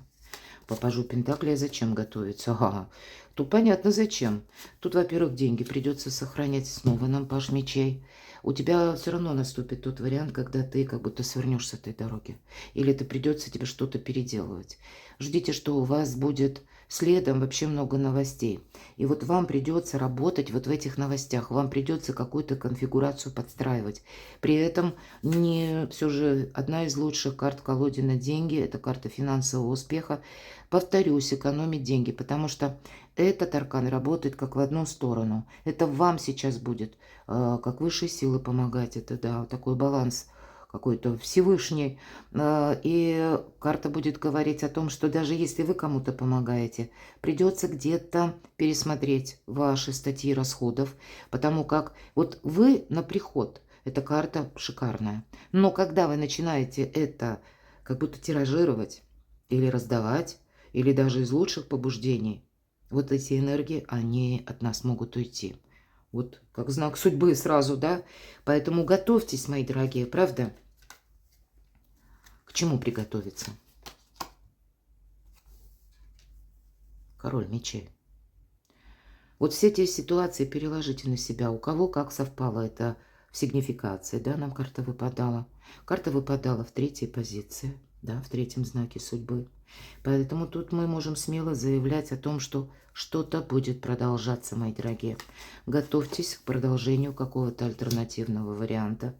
По пажу Пентаклей, зачем готовиться? Ага. Тут понятно зачем. Тут, во-первых, деньги придется сохранять. Снова нам паж мечей. У тебя все равно наступит тот вариант, когда ты как будто свернешь с этой дороги. Или ты придется тебе что-то переделывать. Ждите, что у вас будет следом вообще много новостей. И вот вам придется работать вот в этих новостях. Вам придется какую-то конфигурацию подстраивать. При этом не все же одна из лучших карт в колоде на деньги. Это карта финансового успеха. Повторюсь, экономить деньги, потому что этот аркан работает как в одну сторону. Это вам сейчас будет как высшие силы помогать. Это, да, такой баланс какой-то Всевышний. И карта будет говорить о том, что даже если вы кому-то помогаете, придется где-то пересмотреть ваши статьи расходов, потому как вот вы на приход, эта карта шикарная. Но когда вы начинаете это как будто тиражировать или раздавать, или даже из лучших побуждений, вот эти энергии, они от нас могут уйти. Вот как знак судьбы сразу, да? Поэтому готовьтесь, мои дорогие, правда? К чему приготовиться? Король мечей. Вот все эти ситуации переложите на себя. У кого как совпало это в сигнификации, да, нам карта выпадала. Карта выпадала в 3-й позиции, да, в 3-м знаке судьбы. Поэтому тут мы можем смело заявлять о том, что что-то будет продолжаться, мои дорогие. Готовьтесь к продолжению какого-то альтернативного варианта.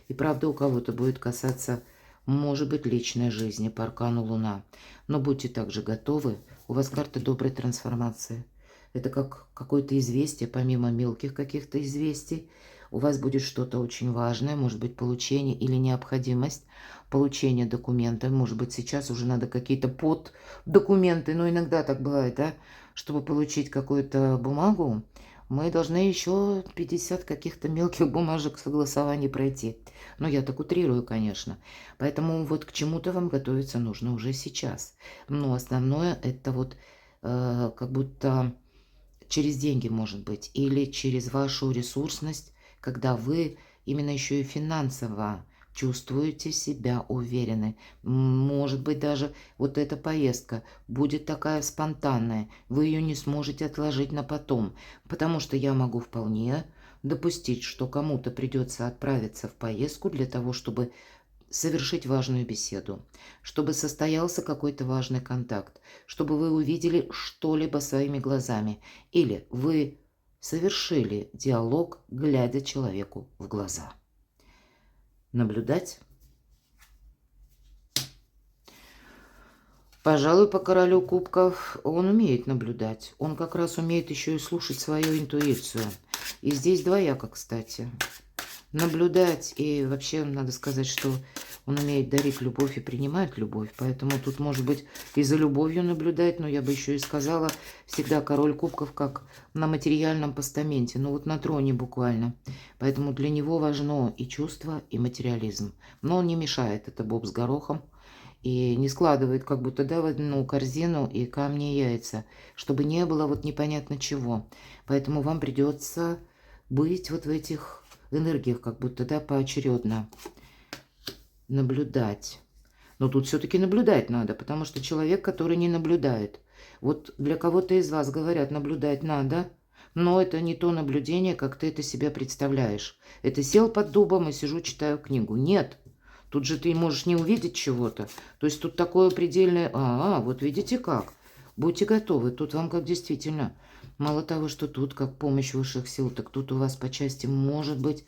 И правда, у кого-то будет касаться, может быть, личной жизни по аркану Луна. Но будьте также готовы. У вас карта доброй трансформации. Это как какое-то известие, помимо мелких каких-то известий. У вас будет что-то очень важное, может быть, получение или необходимость получения документа. Может быть, сейчас уже надо какие-то поддокументы, но иногда так бывает, да? Чтобы получить какую-то бумагу, мы должны еще 50 каких-то мелких бумажек согласований пройти. Но я так утрирую, конечно. Поэтому вот к чему-то вам готовиться нужно уже сейчас. Но основное это вот как будто через деньги, может быть, или через вашу ресурсность, когда вы именно еще и финансово чувствуете себя уверены. Может быть, даже вот эта поездка будет такая спонтанная, вы ее не сможете отложить на потом, потому что я могу вполне допустить, что кому-то придется отправиться в поездку для того, чтобы совершить важную беседу, чтобы состоялся какой-то важный контакт, чтобы вы увидели что-либо своими глазами, или вы совершили диалог, глядя человеку в глаза. Наблюдать. Пожалуй, по королю кубков он умеет наблюдать. Он как раз умеет еще и слушать свою интуицию. И здесь двояко, кстати. Наблюдать, и вообще надо сказать, что он умеет дарить любовь и принимать любовь. Поэтому тут, может быть, и за любовью наблюдать, но я бы еще и сказала, всегда король кубков как на материальном постаменте, ну вот на троне буквально. Поэтому для него важно и чувство, и материализм. Но он не мешает, это боб с горохом. И не складывает как будто, да, в одну корзину и камни и яйца, чтобы не было вот непонятно чего. Поэтому вам придется быть вот в этих энергиях, как будто, да, поочередно наблюдать. Но тут все-таки наблюдать надо, потому что человек, который не наблюдает. Вот для кого-то из вас говорят, наблюдать надо, но это не то наблюдение, как ты это себя представляешь. Это сел под дубом и сижу, читаю книгу. Нет. Тут же ты можешь не увидеть чего-то. То есть тут такое предельное... вот видите как. Будьте готовы. Тут вам как действительно... Мало того, что тут как помощь высших сил, так тут у вас по части может быть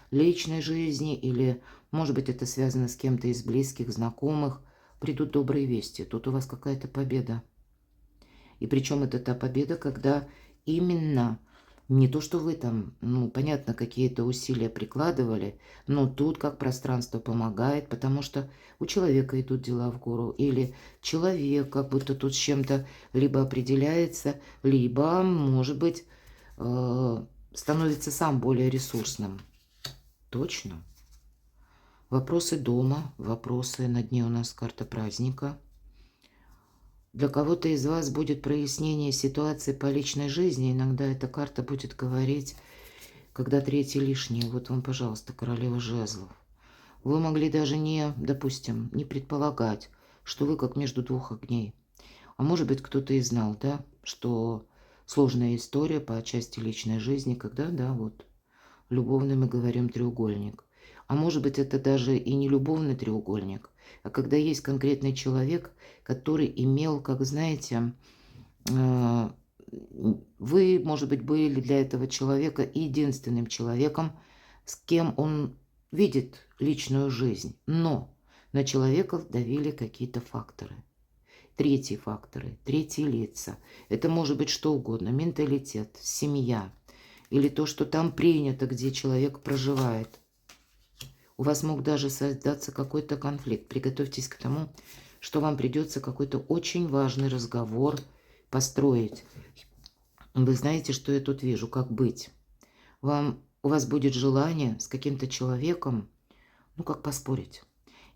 личной жизни или, может быть, это связано с кем-то из близких, знакомых. Придут добрые вести. Тут у вас какая-то победа. И причем это та победа, когда именно... Не то, что вы там, ну, понятно, какие-то усилия прикладывали, но тут как пространство помогает, потому что у человека идут дела в гору, или человек как будто тут с чем-то либо определяется, либо, может быть, становится сам более ресурсным. Точно. Вопросы дома, вопросы на дне у нас карта праздника. Для кого-то из вас будет прояснение ситуации по личной жизни. Иногда эта карта будет говорить, когда третий лишний. Вот вам, пожалуйста, королева жезлов. Вы могли даже не, допустим, не предполагать, что вы как между двух огней. А может быть, кто-то и знал, да, что сложная история по части личной жизни, когда, да, вот, любовный мы говорим треугольник. А может быть, это даже и не любовный треугольник, а когда есть конкретный человек, который имел, как знаете, вы, может быть, были для этого человека единственным человеком, с кем он видит личную жизнь. Но на человека давили какие-то факторы. Третьи факторы, третьи лица. Это может быть что угодно. Менталитет, семья. Или то, что там принято, где человек проживает. У вас мог даже создаться какой-то конфликт. Приготовьтесь к тому, что вам придется какой-то очень важный разговор построить. Вы знаете, что я тут вижу, как быть. У вас будет желание с каким-то человеком, ну, как поспорить.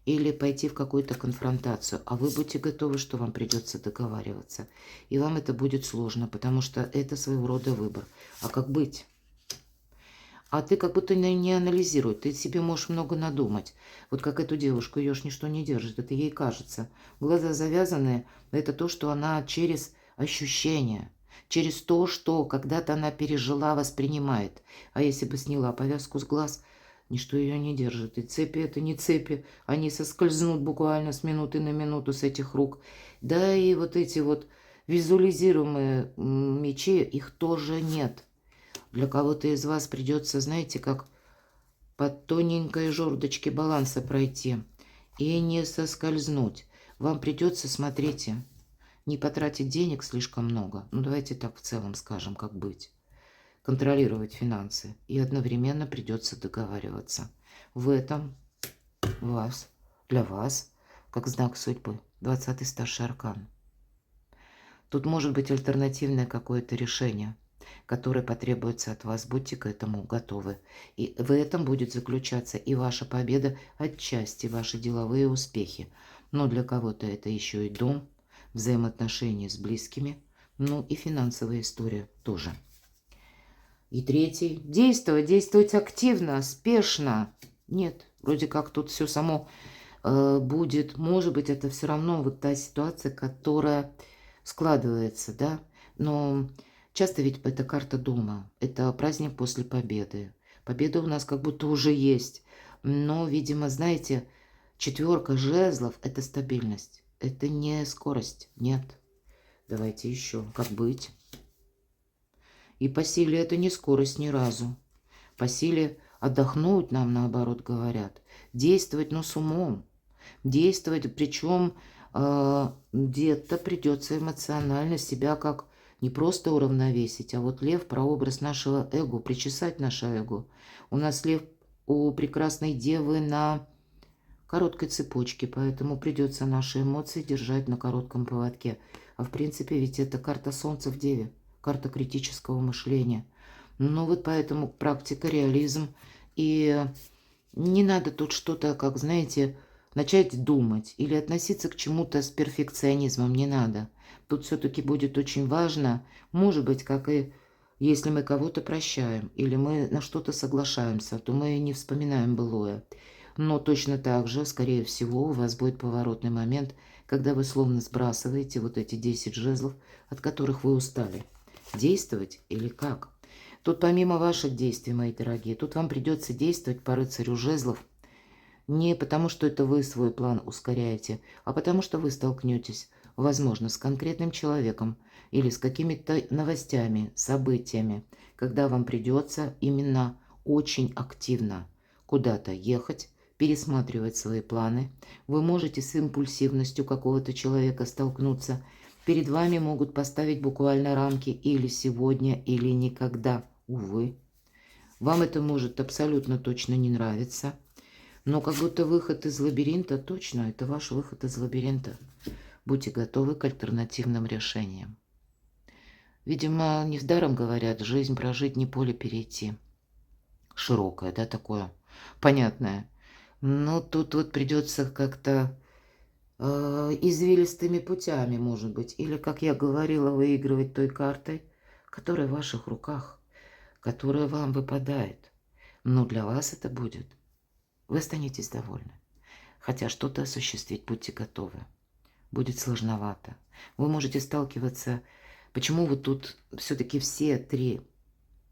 Или пойти в какую-то конфронтацию. А вы будьте готовы, что вам придется договариваться. И вам это будет сложно, потому что это своего рода выбор. А как быть? А ты как будто не анализируй, ты себе можешь много надумать. Вот как эту девушку, ее ж ничто не держит, это ей кажется. Глаза завязанные, это то, что она через ощущения, через то, что когда-то она пережила, воспринимает. А если бы сняла повязку с глаз, ничто ее не держит. И цепи это не цепи, они соскользнут буквально с минуты на минуту с этих рук. Да и вот эти вот визуализируемые мечи, их тоже нет. Для кого-то из вас придется, знаете, как по тоненькой жердочке баланса пройти и не соскользнуть. Вам придется, смотрите, не потратить денег слишком много. Ну, давайте так в целом скажем, как быть. Контролировать финансы. И одновременно придется договариваться. В этом для вас, как знак судьбы, 20-й старший аркан. Тут может быть альтернативное какое-то решение, которое потребуется от вас. Будьте к этому готовы. И в этом будет заключаться и ваша победа, отчасти ваши деловые успехи. Но для кого-то это еще и дом, взаимоотношения с близкими, ну и финансовая история тоже. И третий. Действовать, действовать активно, спешно. Нет, вроде как тут все само будет. Может быть, это все равно вот та ситуация, которая складывается, да. Но часто ведь это карта дома. Это праздник после победы. Победа у нас как будто уже есть. Но, видимо, знаете, четверка жезлов – это стабильность. Это не скорость. Нет. Давайте еще. Как быть? И по силе это не скорость ни разу. По силе отдохнуть нам, наоборот, говорят. Действовать, но с умом. Действовать, причем Где-то придется эмоционально себя как не просто уравновесить, а вот лев, прообраз нашего эго, причесать наше эго. У нас лев у прекрасной девы на короткой цепочке, поэтому придется наши эмоции держать на коротком поводке. А в принципе, ведь это карта Солнца в Деве, карта критического мышления. Ну вот поэтому практика, реализм. И не надо тут что-то, как знаете, начать думать или относиться к чему-то с перфекционизмом, не надо. Тут все-таки будет очень важно, может быть, как и если мы кого-то прощаем или мы на что-то соглашаемся, то мы не вспоминаем былое. Но точно так же, скорее всего, у вас будет поворотный момент, когда вы словно сбрасываете вот эти 10 жезлов, от которых вы устали. Действовать или как? Тут помимо ваших действий, мои дорогие, тут вам придется действовать по рыцарю жезлов. Не потому, что это вы свой план ускоряете, а потому, что вы столкнетесь, возможно, с конкретным человеком или с какими-то новостями, событиями, когда вам придется именно очень активно куда-то ехать, пересматривать свои планы. Вы можете с импульсивностью какого-то человека столкнуться. Перед вами могут поставить буквально рамки или сегодня, или никогда. Увы. Вам это может абсолютно точно не нравиться. Но как будто выход из лабиринта, точно, это ваш выход из лабиринта. Будьте готовы к альтернативным решениям. Видимо, недаром говорят, жизнь прожить, не поле перейти. Широкое, да, такое, понятное. Но тут вот придется как-то извилистыми путями, может быть. Или, как я говорила, выигрывать той картой, которая в ваших руках, которая вам выпадает. Но для вас это будет. Вы останетесь довольны. Хотя что-то осуществить будьте готовы. Будет сложновато. Вы можете сталкиваться... Почему вот тут все-таки все три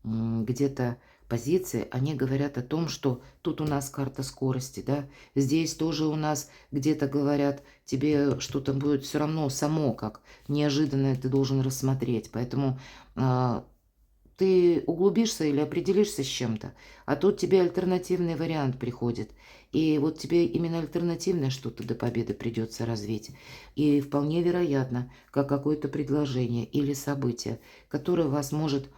где-то позиции, они говорят о том, что тут у нас карта скорости, да, здесь тоже у нас где-то говорят, тебе что-то будет все равно само, как неожиданно ты должен рассмотреть. Поэтому ты углубишься или определишься с чем-то, а тут тебе альтернативный вариант приходит. И вот тебе именно альтернативное что-то до победы придется развить. И вполне вероятно, как какое-то предложение или событие, которое вас может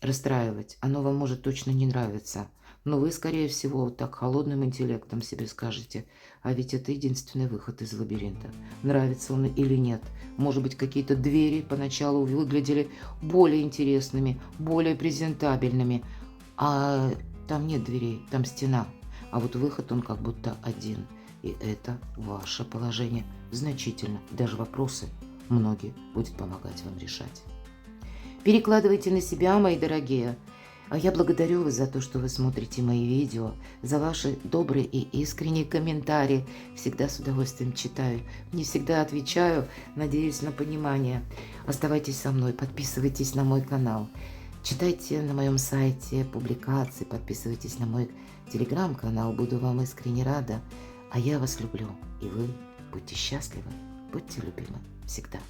расстраивать, оно вам может точно не нравиться. Но вы, скорее всего, вот так холодным интеллектом себе скажете, а ведь это единственный выход из лабиринта. Нравится он или нет. Может быть, какие-то двери поначалу выглядели более интересными, более презентабельными, а там нет дверей, там стена. А вот выход он как будто один. И это ваше положение значительно. Даже вопросы многие будет помогать вам решать. Перекладывайте на себя, мои дорогие. А я благодарю вас за то, что вы смотрите мои видео, за ваши добрые и искренние комментарии. Всегда с удовольствием читаю, не всегда отвечаю, надеюсь на понимание. Оставайтесь со мной, подписывайтесь на мой канал, читайте на моем сайте публикации, подписывайтесь на мой телеграм-канал, буду вам искренне рада. А я вас люблю, и вы будьте счастливы, будьте любимы всегда.